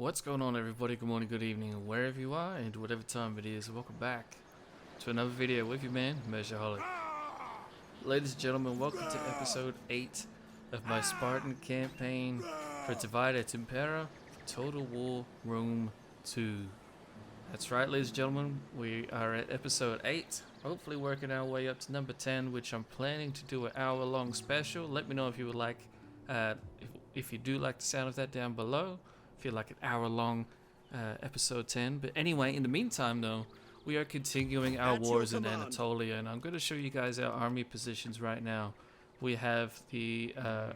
What's going on, everybody? Good morning, good evening, wherever you are and whatever time it is. Welcome back to another video with your man, Measureaholic. Ladies and gentlemen, welcome to episode 8 of my Spartan campaign for DeI at Impera, Total War Rome 2. That's right, ladies and gentlemen, we are at episode 8, hopefully working our way up to number 10, which I'm planning to do an hour-long special. Let me know if you would like, if you do like the sound of that down below. Feel like an hour-long episode 10. But anyway, in the meantime, though, we are continuing our wars in Anatolia, and I'm going to show you guys our army positions right now. We have the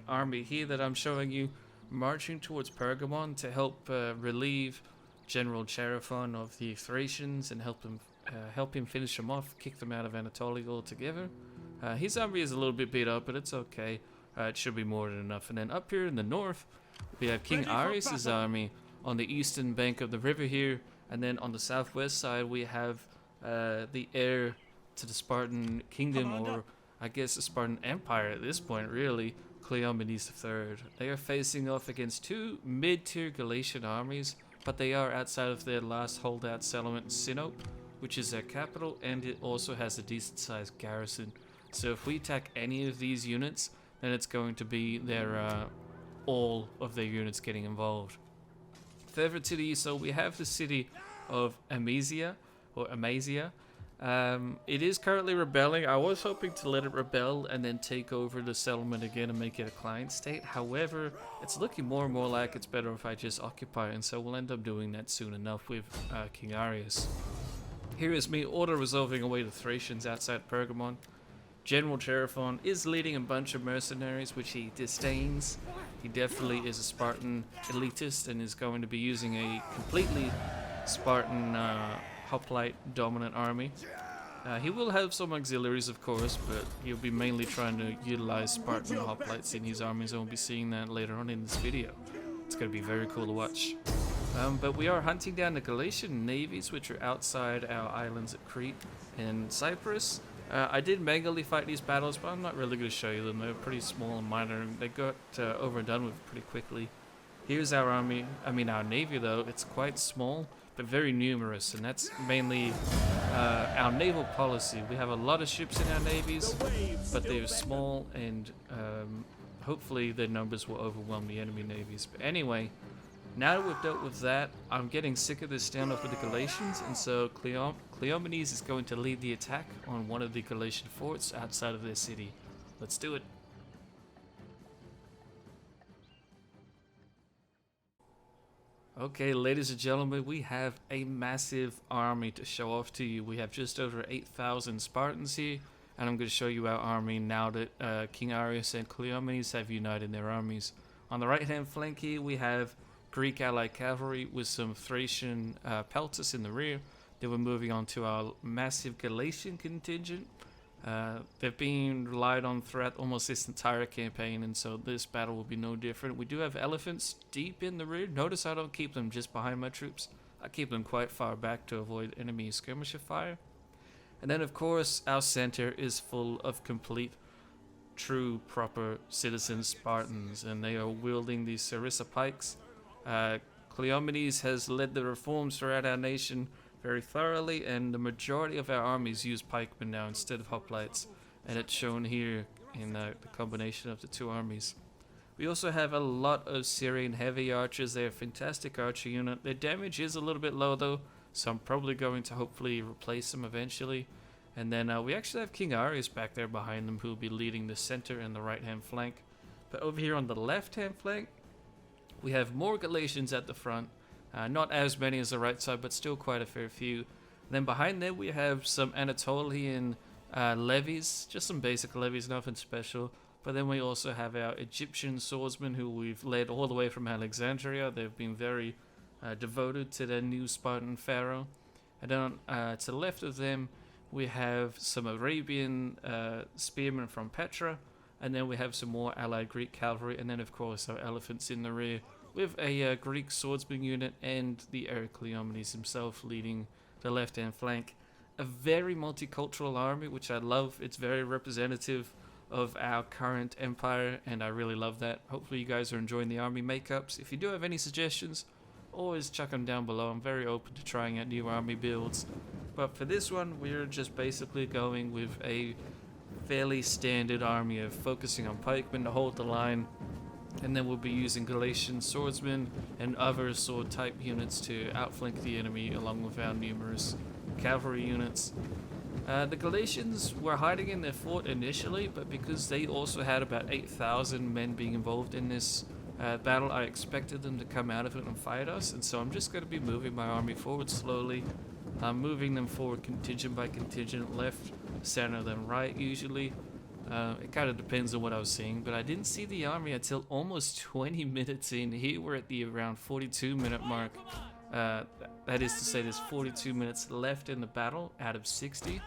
army here that I'm showing you marching towards Pergamon to help relieve General Chaerephon of the Thracians and help him finish them off, kick them out of Anatolia altogether. His army is a little bit beat up, but it's okay. It should be more than enough. And then up here in the north, we have King Arius' army on the eastern bank of the river here, and then on the southwest side we have the heir to the Spartan kingdom, or I guess the Spartan Empire at this point really, Cleomenes III. They are facing off against two mid-tier Galatian armies, but they are outside of their last holdout settlement, Sinope, which is their capital, and it also has a decent sized garrison. So if we attack any of these units, then it's going to be their all of their units getting involved. Further to the east, so we have the city of Amasia. It is currently rebelling. I was hoping to let it rebel and then take over the settlement again and make it a client state. However, it's looking more and more like it's better if I just occupy it, and so we'll end up doing that soon enough with King Arius. Here is me auto-resolving away the Thracians outside Pergamon. General Chaerephon is leading a bunch of mercenaries, which he disdains. He definitely is a Spartan elitist and is going to be using a completely Spartan hoplite dominant army. He will have some auxiliaries, of course, but he'll be mainly trying to utilize Spartan hoplites in his armies, and we'll be seeing that later on in this video. It's going to be very cool to watch. But we are hunting down the Galatian navies, which are outside our islands at Crete and Cyprus. I did manually fight these battles, but I'm not really going to show you them. They're pretty small and minor, and they got overdone with pretty quickly. Here's our army, our navy though. It's quite small, but very numerous, and that's mainly our naval policy. We have a lot of ships in our navies, but they're small, and hopefully their numbers will overwhelm the enemy navies. But anyway, now that we've dealt with that, I'm getting sick of this standoff with the Galatians, and so Cleomenes is going to lead the attack on one of the Galatian forts outside of their city. Let's do it. Okay, ladies and gentlemen, we have a massive army to show off to you. We have just over 8,000 Spartans here, and I'm going to show you our army now that King Arius and Cleomenes have united their armies. On the right-hand flank here, we have Greek allied cavalry with some Thracian peltasts in the rear. Then we're moving on to our massive Galatian contingent. They've been relied on throughout almost this entire campaign, and so this battle will be no different. We do have elephants deep in the rear. Notice I don't keep them just behind my troops. I keep them quite far back to avoid enemy skirmisher fire. And then, of course, our center is full of complete, true, proper citizen Spartans, and they are wielding these sarissa pikes. Cleomenes has led the reforms throughout our nation very thoroughly, and the majority of our armies use pikemen now instead of hoplites, and it's shown here in the combination of the two armies. We also have a lot of Syrian heavy archers. They're a fantastic archer unit. Their damage is a little bit low though, so I'm probably going to hopefully replace them eventually. And then we actually have King Arius back there behind them, who will be leading the center and the right hand flank. But over here on the left hand flank, we have more Galatians at the front, not as many as the right side, but still quite a fair few. Then behind them we have some Anatolian levies, just some basic levies, nothing special. But then we also have our Egyptian swordsmen, who we've led all the way from Alexandria. They've been very devoted to their new Spartan Pharaoh. And then to the left of them we have some Arabian spearmen from Petra. And then we have some more allied Greek cavalry, and then of course our elephants in the rear with a Greek swordsman unit and the heir Cleomenes himself leading the left-hand flank. A very multicultural army, which I love. It's very representative of our current empire, and I really love that. Hopefully you guys are enjoying the army makeups. If you do have any suggestions, always chuck them down below. I'm very open to trying out new army builds. But for this one, we're just basically going with a fairly standard army of focusing on pikemen to hold the line. And then we'll be using Galatian swordsmen and other sword type units to outflank the enemy along with our numerous cavalry units. The Galatians were hiding in their fort initially, but because they also had about 8,000 men being involved in this battle, I expected them to come out of it and fight us, and so I'm just going to be moving my army forward slowly. I'm moving them forward contingent by contingent, left, center, then right usually. It kind of depends on what I was seeing, but I didn't see the army until almost 20 minutes in. Here we're at the around 42-minute mark. That is to say there's 42 minutes left in the battle out of 60.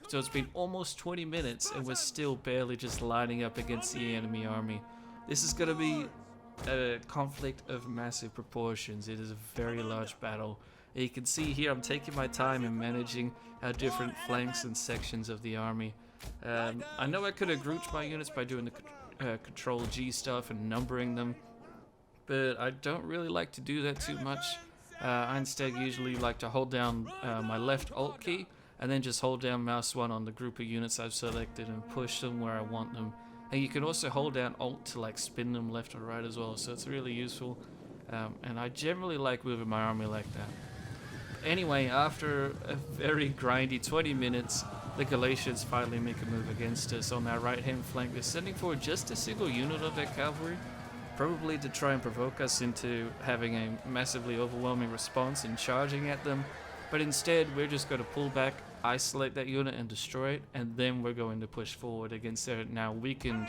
So it's been almost 20 minutes and we're still barely just lining up against the enemy army. This is going to be a conflict of massive proportions. It is a very large battle. You can see here I'm taking my time in managing our different flanks and sections of the army. I know I could have grouped my units by doing the Control G stuff and numbering them, but I don't really like to do that too much. I instead usually like to hold down my left Alt key and then just hold down mouse 1 on the group of units I've selected and push them where I want them. And you can also hold down Alt to like spin them left or right as well, so it's really useful. And I generally like moving my army like that. Anyway, after a very grindy 20 minutes, the Galatians finally make a move against us on our right hand flank. They're sending forward just a single unit of their cavalry, probably to try and provoke us into having a massively overwhelming response and charging at them. But instead, we're just going to pull back, isolate that unit and destroy it, and then we're going to push forward against their now weakened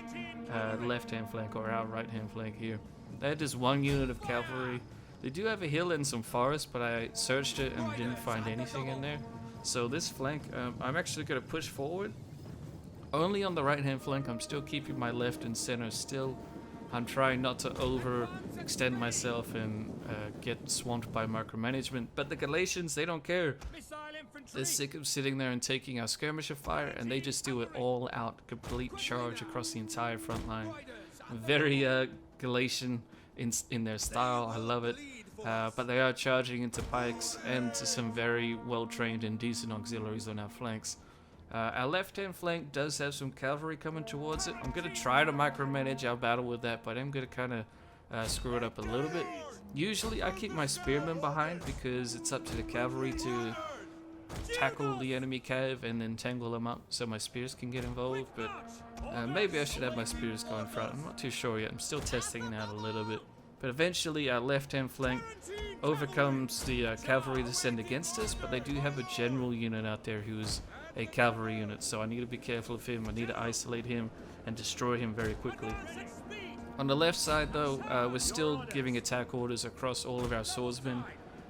left hand flank or our right hand flank here. They had just one unit of cavalry. They do have a hill and some forest, but I searched it and didn't find anything in there. So this flank, I'm actually going to push forward. Only on the right hand flank. I'm still keeping my left and center still. I'm trying not to overextend myself and get swamped by micromanagement. But the Galatians, they don't care. They're sick of sitting there and taking our skirmisher fire, and they just do it all out, complete charge across the entire front line. Very Galatian in their style. I love it. But they are charging into pikes and to some very well-trained and decent auxiliaries on our flanks. Our left-hand flank does have some cavalry coming towards it. I'm going to try to micromanage our battle with that, but I'm going to kind of screw it up a little bit. Usually I keep my spearmen behind because it's up to the cavalry to tackle the enemy cav and then tangle them up so my spears can get involved, but maybe I should have my spears go in front. I'm not too sure yet. I'm still testing it out a little bit. But eventually our left-hand flank overcomes the cavalry to send against us, but they do have a general unit out there who's a cavalry unit, so I need to be careful of him. I need to isolate him and destroy him very quickly. On the left side though, we're still giving attack orders across all of our swordsmen.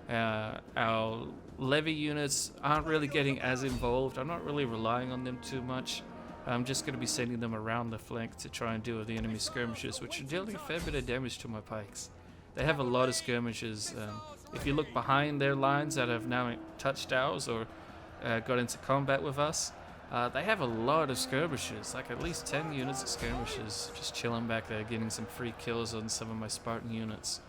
Our levy units aren't really getting as involved. I'm not really relying on them too much. I'm just going to be sending them around the flank to try and deal with the enemy skirmishers, which are dealing a fair bit of damage to my pikes. They have a lot of skirmishers. If you look behind their lines that have now touched ours or got into combat with us, they have a lot of skirmishers, like at least 10 units of skirmishers just chilling back there, getting some free kills on some of my Spartan units.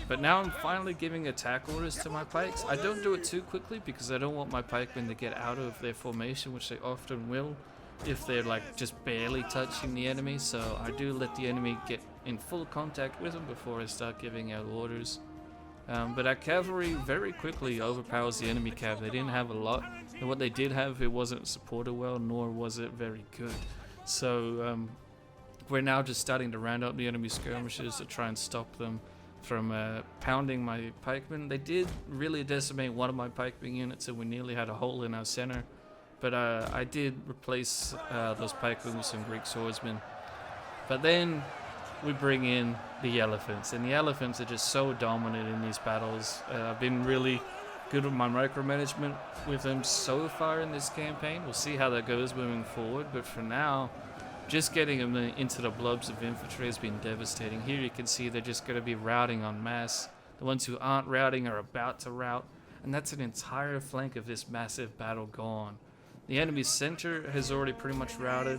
But now I'm finally giving attack orders to my pikes. I don't do it too quickly because I don't want my pikemen to get out of their formation, which they often will if they're like just barely touching the enemy. So I do let the enemy get in full contact with them before I start giving out orders. But our cavalry very quickly overpowers the enemy cav. They didn't have a lot, and what they did have, it wasn't supported well, nor was it very good. So we're now just starting to round up the enemy skirmishers to try and stop them from pounding my pikemen. They did really decimate one of my pikemen units, and we nearly had a hole in our center. But I did replace those pikemen with some Greek swordsmen. But then we bring in the elephants, and the elephants are just so dominant in these battles. I've been really good with my micromanagement with them so far in this campaign. We'll see how that goes moving forward, but for now, just getting them into the blobs of infantry has been devastating. Here you can see they're just going to be routing en masse. The ones who aren't routing are about to rout, and that's an entire flank of this massive battle gone. The enemy's center has already pretty much routed,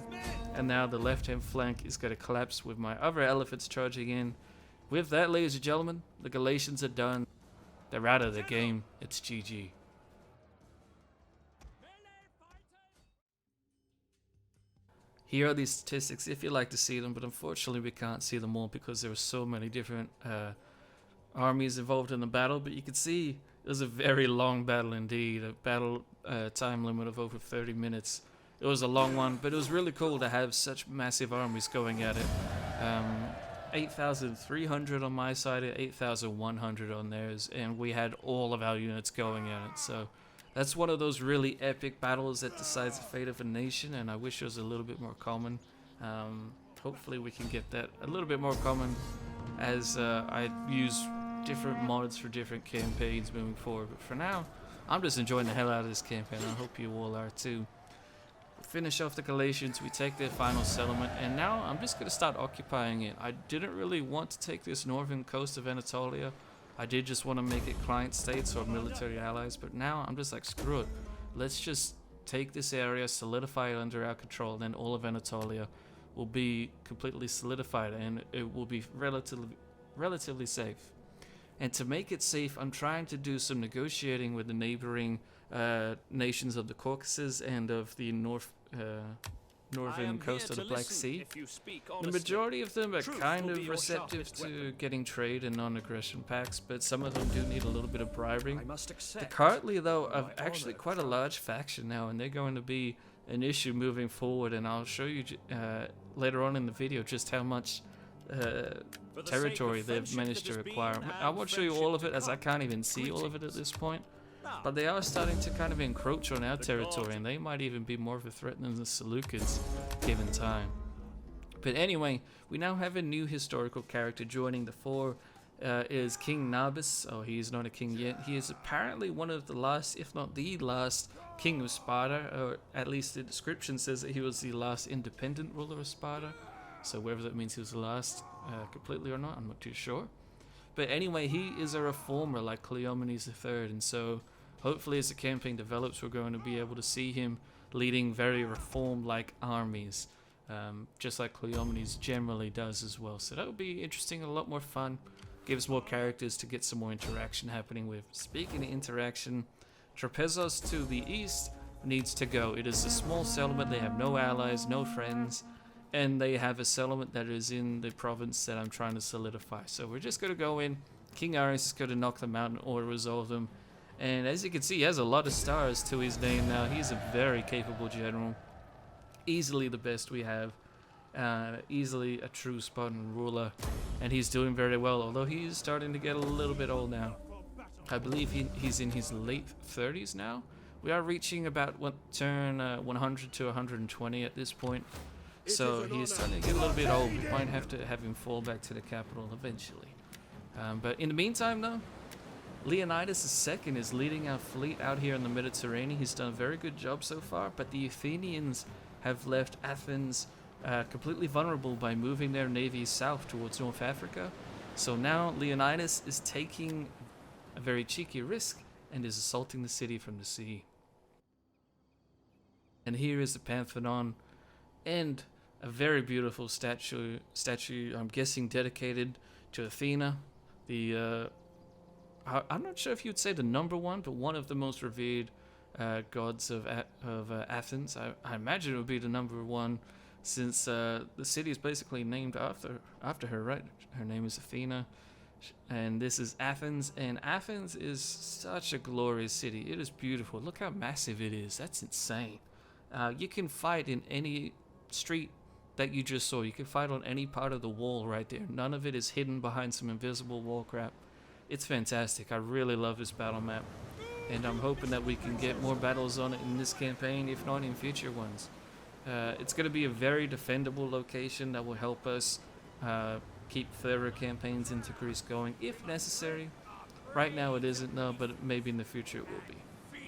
and now the left-hand flank is going to collapse with my other elephants charging in, With that, ladies and gentlemen, the Galatians are done. They're out of the game. It's GG. Here are these statistics if you'd like to see them, but unfortunately we can't see them all because there were so many different armies involved in the battle. But you can see it was a very long battle indeed, a battle time limit of over 30 minutes. It was a long one, but it was really cool to have such massive armies going at it. 8,300 on my side and 8,100 on theirs, and we had all of our units going at it. So that's one of those really epic battles that decides the fate of a nation, and I wish it was a little bit more common. Hopefully we can get that a little bit more common as I use different mods for different campaigns moving forward. But for now, I'm just enjoying the hell out of this campaign. I hope you all are too. Finish off the Galatians, we take their final settlement, and now I'm just going to start occupying it. I didn't really want to take this northern coast of Anatolia. I did just want to make it client states or military allies, but now I'm just like, screw it. Let's just take this area, solidify it under our control, then all of Anatolia will be completely solidified and it will be relatively safe. And to make it safe, I'm trying to do some negotiating with the neighboring nations of the Caucasus and of the northern coast of the Black Sea. The majority of them are kind of receptive to getting trade and non-aggression pacts, but some of them do need a little bit of bribery. The currently, though, are actually quite a large faction now, and they're going to be an issue moving forward, and I'll show you later on in the video just how much territory they've managed to acquire. I won't show you all of it as I can't even see all of it at this point. But they are starting to kind of encroach on our territory, and they might even be more of a threat than the Seleucids given time. But anyway, we now have a new historical character joining the fore. Is King Nabus. Oh, he is not a king yet. He is apparently one of the last, if not the last, king of Sparta, or at least the description says that he was the last independent ruler of Sparta. So whether that means he was the last completely or not, I'm not too sure. But anyway, he is a reformer like Cleomenes III, and so hopefully as the campaign develops, we're going to be able to see him leading very reformed-like armies, just like Cleomenes generally does as well. So that would be interesting, a lot more fun, gives more characters to get some more interaction happening with. Speaking of interaction, Trapezos to the east needs to go. It is a small settlement, they have no allies, no friends, and they have a settlement that is in the province that I'm trying to solidify. So we're just going to go in, King Arius is going to knock them out in order to resolve them. And as you can see, he has a lot of stars to his name now. He's a very capable general. Easily the best we have. Easily a true Spartan ruler. And he's doing very well, although he's starting to get a little bit old now. I believe he's in his late 30s now. We are reaching about turn 100 to 120 at this point. So he's starting to get a little bit old. We might have to have him fall back to the capital eventually. But in the meantime, though, Leonidas II is leading our fleet out here in the Mediterranean. He's done a very good job so far, but the Athenians have left Athens completely vulnerable by moving their navy south towards North Africa. So now Leonidas is taking a very cheeky risk and is assaulting the city from the sea. And here is the Pantheon and a very beautiful statue I'm guessing dedicated to Athena, the I'm not sure if you'd say the number one, but one of the most revered gods of Athens. I imagine it would be the number one, since the city is basically named after her, right? Her name is Athena, and this is Athens, and Athens is such a glorious city. It is beautiful. Look how massive it is. That's insane. You can fight in any street that you just saw. You can fight on any part of the wall right there. None of it is hidden behind some invisible wall crap. It's fantastic. I really love this battle map, and I'm hoping that we can get more battles on it in this campaign, if not in future ones. It's going to be a very defendable location that will help us keep further campaigns into Greece going, if necessary. Right now it isn't, though, but maybe in the future it will be.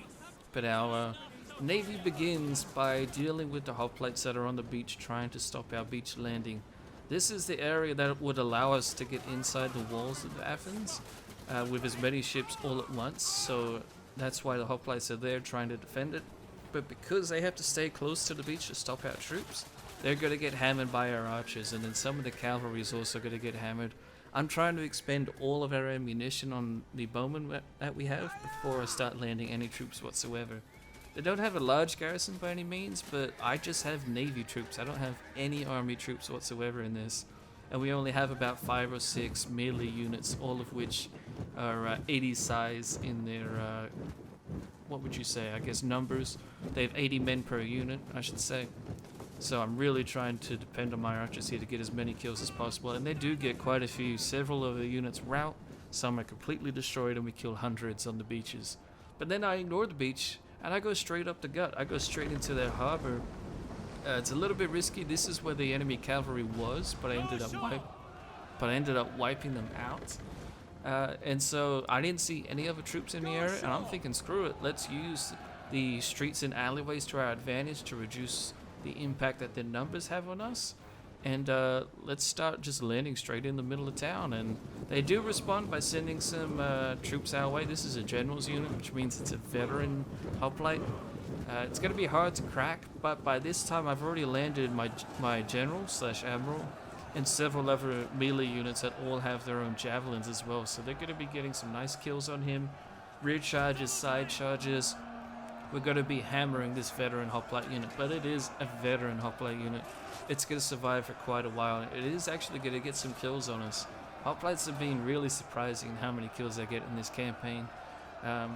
But our Navy begins by dealing with the hoplites that are on the beach, trying to stop our beach landing. This is the area that would allow us to get inside the walls of Athens with as many ships all at once, so that's why the hoplites are there trying to defend it. But because they have to stay close to the beach to stop our troops, they're going to get hammered by our archers, and then some of the cavalry is also going to get hammered I'm trying to expend all of our ammunition on the bowmen that we have before I start landing any troops whatsoever. They don't have a large garrison by any means, but I just have navy troops. I don't have any army troops whatsoever in this. And we only have about 5 or 6 melee units, all of which are 80 size in their, what would you say, I guess numbers. They have 80 men per unit, I should say. So I'm really trying to depend on my archers here to get as many kills as possible. And they do get quite a few. Several of the units rout, some are completely destroyed, and we kill hundreds on the beaches. But then I ignore the beach, and I go straight up the gut. I go straight into their harbor. It's a little bit risky. This is where the enemy cavalry was, but I ended up wiping them out. And so I didn't see any other troops in the area, and I'm thinking, screw it. Let's use the streets and alleyways to our advantage to reduce the impact that their numbers have on us. And let's start just landing straight in the middle of town. And they do respond by sending some troops our way. This is a general's unit, which means it's a veteran hoplite. It's going to be hard to crack, but by this time I've already landed my general/admiral and several other melee units that all have their own javelins as well. So they're going to be getting some nice kills on him. Rear charges, side charges. We're going to be hammering this veteran hoplite unit, but it is a veteran hoplite unit. It's going to survive for quite a while. It is actually going to get some kills on us. Hoplites have been really surprising how many kills they get in this campaign,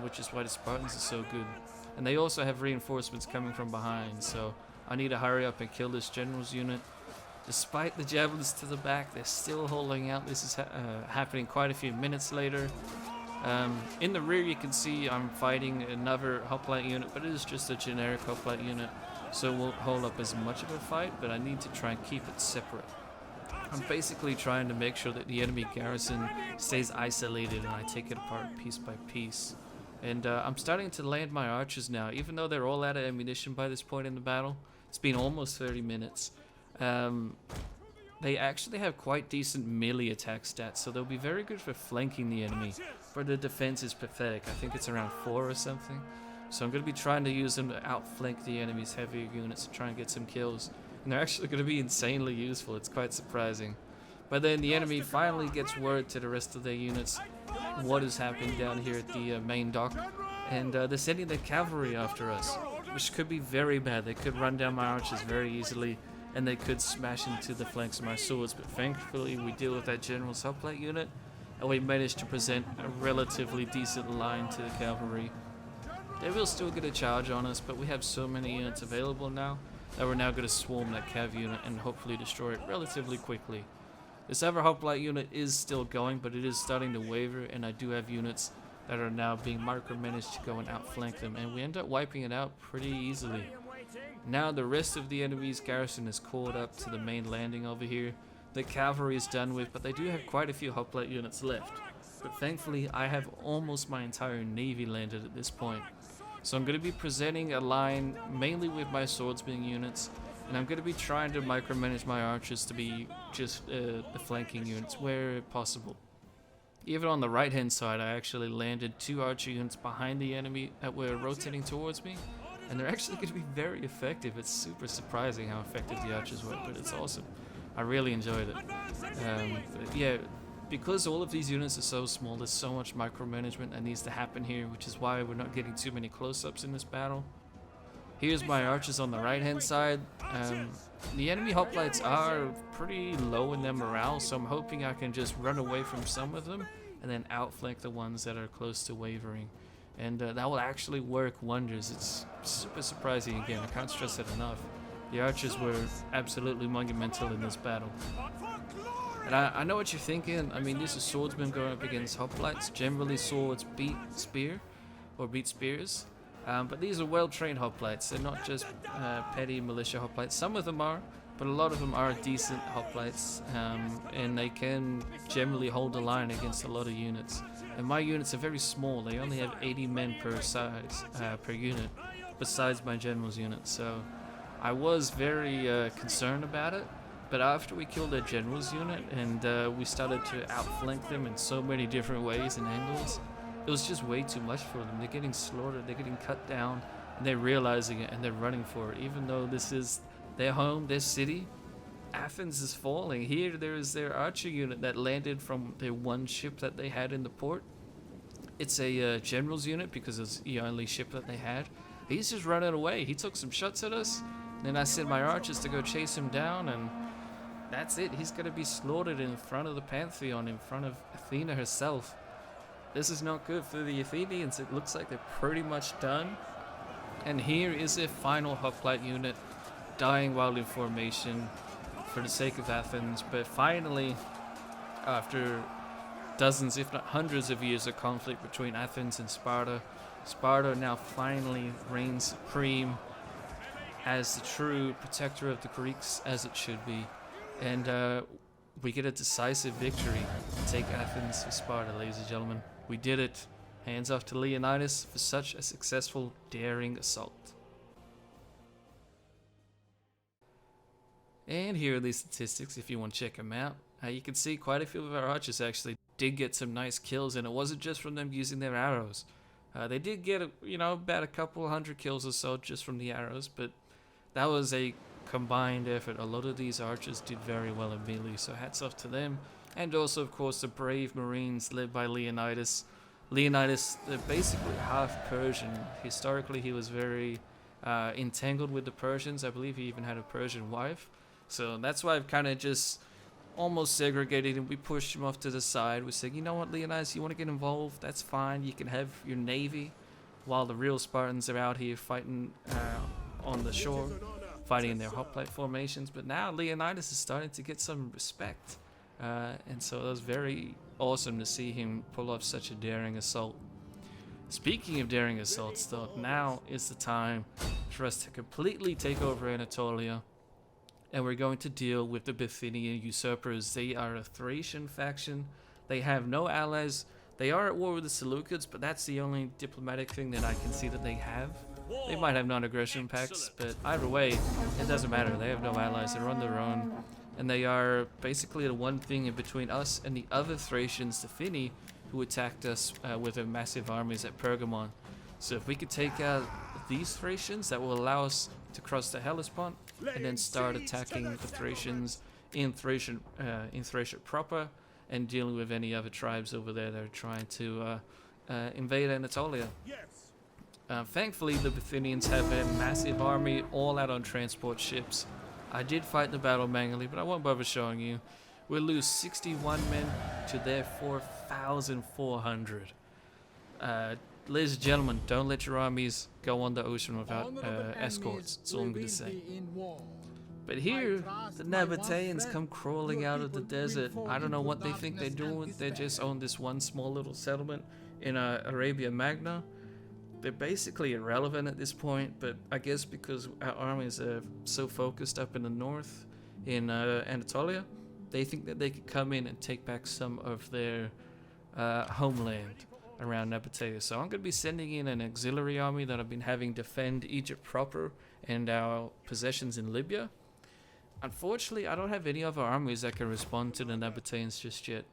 which is why the Spartans are so good. And they also have reinforcements coming from behind, so I need to hurry up and kill this general's unit. Despite the javelins to the back, they're still holding out. This is happening quite a few minutes later. In the rear you can see I'm fighting another hoplite unit, but it is just a generic hoplite unit, so it won't hold up as much of a fight, but I need to try and keep it separate. I'm basically trying to make sure that the enemy garrison stays isolated and I take it apart piece by piece. And I'm starting to land my archers now, even though they're all out of ammunition by this point in the battle. It's been almost 30 minutes. They actually have quite decent melee attack stats, so they'll be very good for flanking the enemy. But the defense is pathetic. I think it's around 4 or something. So I'm going to be trying to use them to outflank the enemy's heavier units to try and get some kills. And they're actually going to be insanely useful. It's quite surprising. But then the enemy finally gets word to the rest of their units what is happening down here at the main dock. And they're sending their cavalry after us, which could be very bad. They could run down my archers very easily, and they could smash into the flanks of my swords. But thankfully we deal with that general's hoplite unit, and we managed to present a relatively decent line to the cavalry. They will still get a charge on us, but we have so many units available now that we're now going to swarm that cav unit and hopefully destroy it relatively quickly. This other hoplite unit is still going, but it is starting to waver, and I do have units that are now being micromanaged to go and outflank them, and we end up wiping it out pretty easily. Now the rest of the enemy's garrison is caught up to the main landing over here. The cavalry is done with, but they do have quite a few hoplite units left. But thankfully I have almost my entire navy landed at this point. So I'm going to be presenting a line mainly with my swordsman units, and I'm going to be trying to micromanage my archers to be just the flanking units where possible. Even on the right hand side I actually landed 2 archer units behind the enemy that were rotating towards me, and they're actually going to be very effective. It's super surprising how effective the archers were, but it's awesome. I really enjoyed it. But yeah, because all of these units are so small, there's so much micromanagement that needs to happen here, which is why we're not getting too many close-ups in this battle. Here's my archers on the right hand side. The enemy hoplites are pretty low in their morale, so I'm hoping I can just run away from some of them and then outflank the ones that are close to wavering. And that will actually work wonders. It's super surprising. Again, I can't stress it enough. The archers were absolutely monumental in this battle. And I know what you're thinking. I mean, this is swordsmen going up against hoplites. Generally swords beat spears. But these are well-trained hoplites. They're not just petty militia hoplites. Some of them are, but a lot of them are decent hoplites, and they can generally hold the line against a lot of units. And my units are very small. They only have 80 men per unit, besides my general's unit. So I was very concerned about it. But after we killed their general's unit and we started to outflank them in so many different ways and angles, it was just way too much for them. They're getting slaughtered, they're getting cut down, and they're realizing it and they're running for it. Even though this is their home, their city, Athens is falling. Here there is their archer unit that landed from their one ship that they had in the port. It's a general's unit because it's the only ship that they had. He's just running away. He took some shots at us. Then I sent my archers to go chase him down, and that's it. He's going to be slaughtered in front of the Pantheon, in front of Athena herself. This is not good for the Athenians. It looks like they're pretty much done. And here is their final hoplite unit, dying while in formation for the sake of Athens. But finally, after dozens, if not hundreds of years of conflict between Athens and Sparta, Sparta now finally reigns supreme as the true protector of the Greeks, as it should be. And we get a decisive victory to take Athens to Sparta, ladies and gentlemen. We did it. Hands off to Leonidas for such a successful, daring assault. And here are the statistics if you want to check them out. You can see quite a few of our archers actually did get some nice kills, and it wasn't just from them using their arrows. They did get about a couple hundred kills or so just from the arrows, but that was a combined effort. A lot of these archers did very well in melee, so hats off to them. And also, of course, the brave Marines led by Leonidas. Leonidas, basically half Persian. Historically, he was very entangled with the Persians. I believe he even had a Persian wife. So that's why I've kind of just almost segregated him. We pushed him off to the side. We said, you know what, Leonidas, you want to get involved? That's fine. You can have your navy while the real Spartans are out here fighting on the shore, fighting in their hoplite formations. But now Leonidas is starting to get some respect. And so it was very awesome to see him pull off such a daring assault. Speaking of daring assaults, though, now is the time for us to completely take over Anatolia. And we're going to deal with the Bithynian usurpers. They are a Thracian faction. They have no allies. They are at war with the Seleucids, but that's the only diplomatic thing that I can see that they have. They might have non-aggression pacts, but either way, it doesn't matter. They have no allies. They're on their own. And they are basically the one thing in between us and the other Thracians, the Finni, who attacked us with their massive armies at Pergamon. So if we could take out these Thracians, that will allow us to cross the Hellespont and then start attacking the Thracians in Thracia proper, and dealing with any other tribes over there that are trying to invade Anatolia. Thankfully, the Bithynians have a massive army all out on transport ships. I did fight the battle manually, but I won't bother showing you. We'll lose 61 men to their 4,400. Ladies and gentlemen, don't let your armies go on the ocean without escorts. That's all I'm going to say. But here, the Nabateans come crawling out of the desert. I don't know what they think they're doing. They just own this one small little settlement in Arabia Magna. They're basically irrelevant at this point, but I guess because our armies are so focused up in the north, in Anatolia, they think that they could come in and take back some of their homeland around Nabatea. So I'm going to be sending in an auxiliary army that I've been having defend Egypt proper and our possessions in Libya. Unfortunately, I don't have any other armies that can respond to the Nabateans just yet.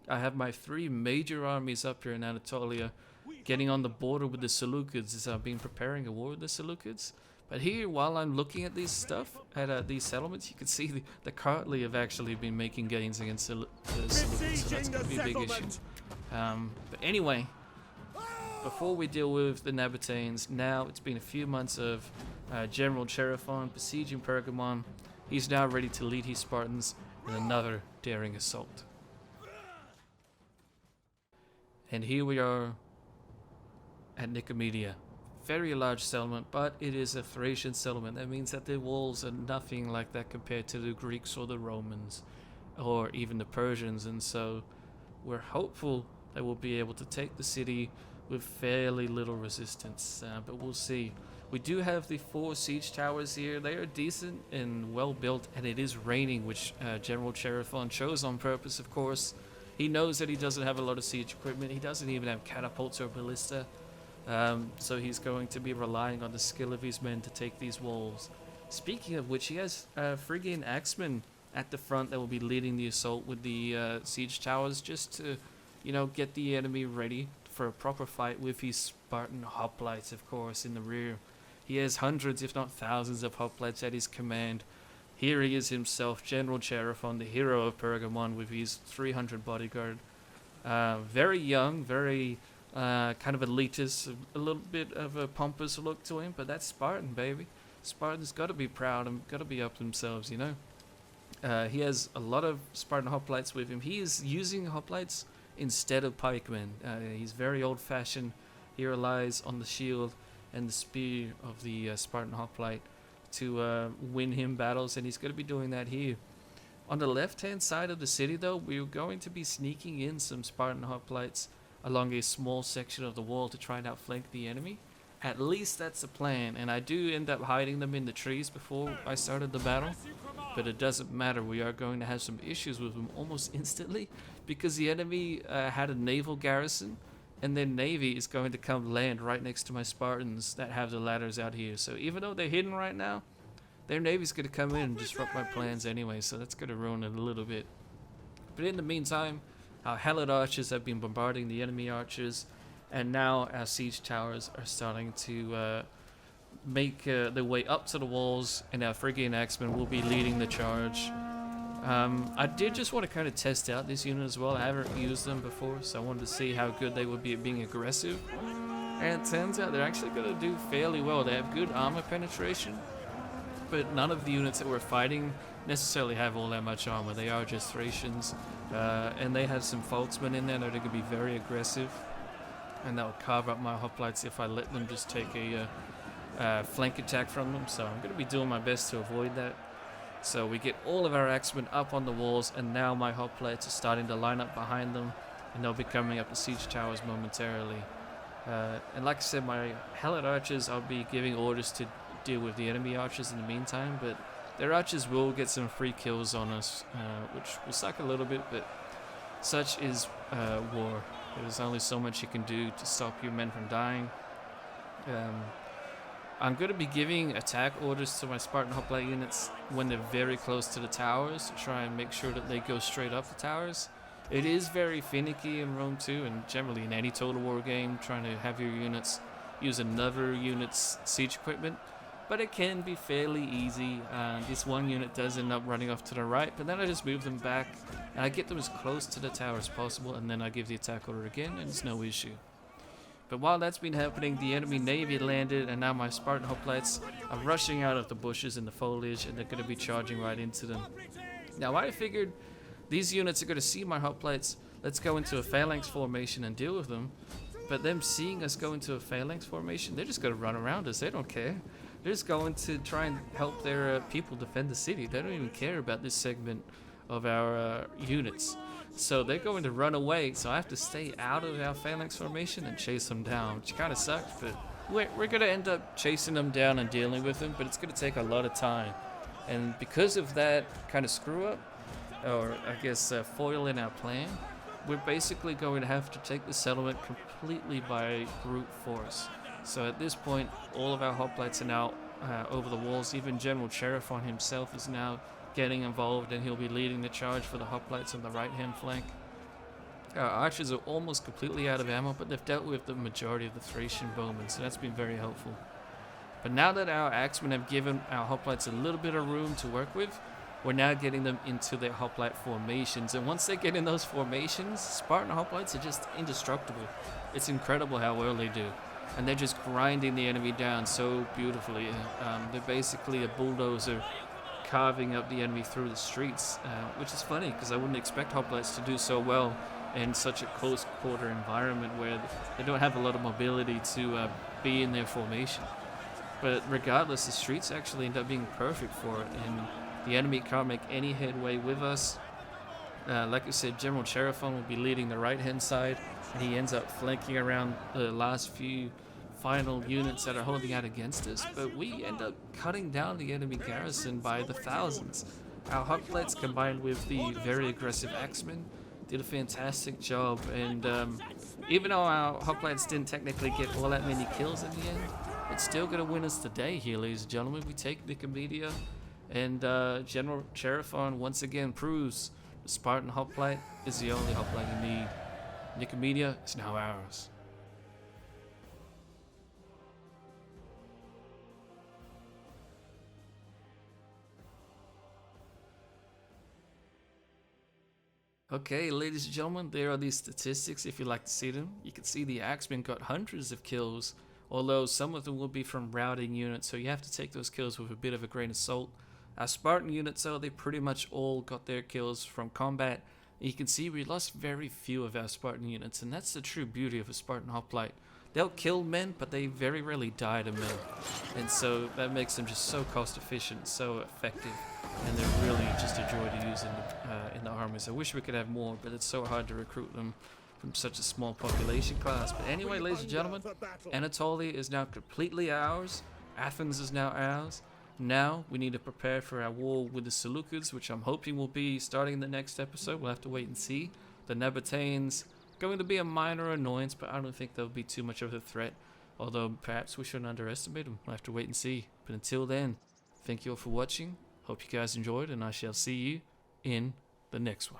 I have my 3 major armies up here in Anatolia, getting on the border with the Seleucids, as I've been preparing a war with the Seleucids. But here, while I'm looking at these stuff, at these settlements, you can see the Kartli have actually been making gains against the Seleucids, so that's going to be a big issue. But anyway, before we deal with the Nabateans, now it's been a few months of General Cherephon besieging Pergamon. He's now ready to lead his Spartans in another daring assault. And here we are at Nicomedia. Very large settlement, but it is a Thracian settlement. That means that the walls are nothing like that compared to the Greeks or the Romans or even the Persians, and so we're hopeful that we'll be able to take the city with fairly little resistance, but we'll see. We do have the 4 siege towers here. They are decent and well built, and it is raining, which General Cherephon chose on purpose, of course. He knows that he doesn't have a lot of siege equipment. He doesn't even have catapults or ballista. So he's going to be relying on the skill of his men to take these walls. Speaking of which, he has Phrygian axemen at the front that will be leading the assault with the siege towers, just to, get the enemy ready for a proper fight, with his Spartan hoplites, of course, in the rear. He has hundreds, if not thousands, of hoplites at his command. Here he is himself, General Chaerephon, the hero of Pergamon, with his 300 bodyguard. Very young, very kind of elitist, a little bit of a pompous look to him, but that's Spartan, baby. Spartans got to be proud and got to be up themselves, you know. He has a lot of Spartan hoplites with him. He is using hoplites instead of pikemen. He's very old-fashioned. He relies on the shield and the spear of the Spartan hoplite to win him battles, and he's going to be doing that here. On the left-hand side of the city, though, we're going to be sneaking in some Spartan hoplites along a small section of the wall to try and outflank the enemy. At least that's the plan, and I do end up hiding them in the trees before I started the battle, but it doesn't matter. We are going to have some issues with them almost instantly because the enemy had a naval garrison, and their navy is going to come land right next to my Spartans that have the ladders out here. So even though they're hidden right now, their navy's going to come in and disrupt my plans anyway, so that's going to ruin it a little bit. But in the meantime, our Helot archers have been bombarding the enemy archers, and now our siege towers are starting to make their way up to the walls, and our Phrygian axemen will be leading the charge. I did just want to kind of test out this unit as well. I haven't used them before, so I wanted to see how good they would be at being aggressive. And it turns out they're actually going to do fairly well. They have good armor penetration, but none of the units that we're fighting necessarily have all that much armor. They are just Thracians, and they have some Folksmen in there that are going to be very aggressive, and that will carve up my hoplites if I let them just take a flank attack from them. So I'm going to be doing my best to avoid that. So we get all of our axemen up on the walls, and now my hoplites are starting to line up behind them, and they'll be coming up the siege towers momentarily. And like I said, my Helot archers, I'll be giving orders to deal with the enemy archers in the meantime, but their archers will get some free kills on us, which will suck a little bit, but such is war. There's only so much you can do to stop your men from dying. I'm going to be giving attack orders to my Spartan hoplite units when they're very close to the towers to try and make sure that they go straight up the towers. It is very finicky in Rome too, and generally in any Total War game, trying to have your units use another unit's siege equipment, but it can be fairly easy. This one unit does end up running off to the right, but then I just move them back and I get them as close to the tower as possible, and then I give the attack order again, and it's no issue. But while that's been happening, the enemy navy landed, and now my Spartan hoplites are rushing out of the bushes and the foliage, and they're going to be charging right into them. Now I figured these units are going to see my hoplites, let's go into a phalanx formation and deal with them. But them seeing us go into a phalanx formation, they're just going to run around us. They don't care. They're just going to try and help their people defend the city. They don't even care about this segment of our units. So they're going to run away, so I have to stay out of our phalanx formation and chase them down, which kind of sucks, but we're going to end up chasing them down and dealing with them, but it's going to take a lot of time. And because of that kind of screw up, or I guess foil in our plan, we're basically going to have to take the settlement completely by brute force. So at this point, all of our hoplites are now over the walls. Even General Chaerephon himself is now getting involved, and he'll be leading the charge for the hoplites on the right-hand flank. Our archers are almost completely out of ammo, but they've dealt with the majority of the Thracian bowmen, so that's been very helpful. But now that our axemen have given our hoplites a little bit of room to work with, we're now getting them into their hoplite formations. And once they get in those formations, Spartan hoplites are just indestructible. It's incredible how well they do. And they're just grinding the enemy down so beautifully. They're basically a bulldozer carving up the enemy through the streets, which is funny because I wouldn't expect hoplites to do so well in such a close quarter environment where they don't have a lot of mobility to be in their formation. But regardless, the streets actually end up being perfect for it, and the enemy can't make any headway with us. Like I said, General Chaerephon will be leading the right-hand side, and he ends up flanking around the last few final units that are holding out against us, but we end up cutting down the enemy garrison by the thousands. Our hoplites combined with the very aggressive axemen did a fantastic job, and even though our hoplites didn't technically get all that many kills in the end, it's still going to win us the day here, ladies and gentlemen. We take Nicomedia, and General Chaerephon once again proves the Spartan hoplite is the only hoplite you need. Nicomedia is now ours. Okay, ladies and gentlemen, there are these statistics if you'd like to see them. You can see the Axemen got hundreds of kills, although some of them will be from routing units, so you have to take those kills with a bit of a grain of salt. Our Spartan units, though, they pretty much all got their kills from combat. You can see we lost very few of our Spartan units, and that's the true beauty of a Spartan hoplite. They'll kill men, but they very rarely die to men, and so that makes them just so cost efficient, so effective, and they're really just a joy to use in the armies. I wish we could have more, but it's so hard to recruit them from such a small population class. But anyway, ladies and gentlemen, Anatolia is now completely ours. Athens is now ours. Now we need to prepare for our war with the Seleucids, which I'm hoping will be starting in the next episode. We'll have to wait and see. The Nabateans, going to be a minor annoyance, but I don't think they'll be too much of a threat. Although perhaps we shouldn't underestimate them. We'll have to wait and see. But until then, thank you all for watching. Hope you guys enjoyed, and I shall see you in the next one.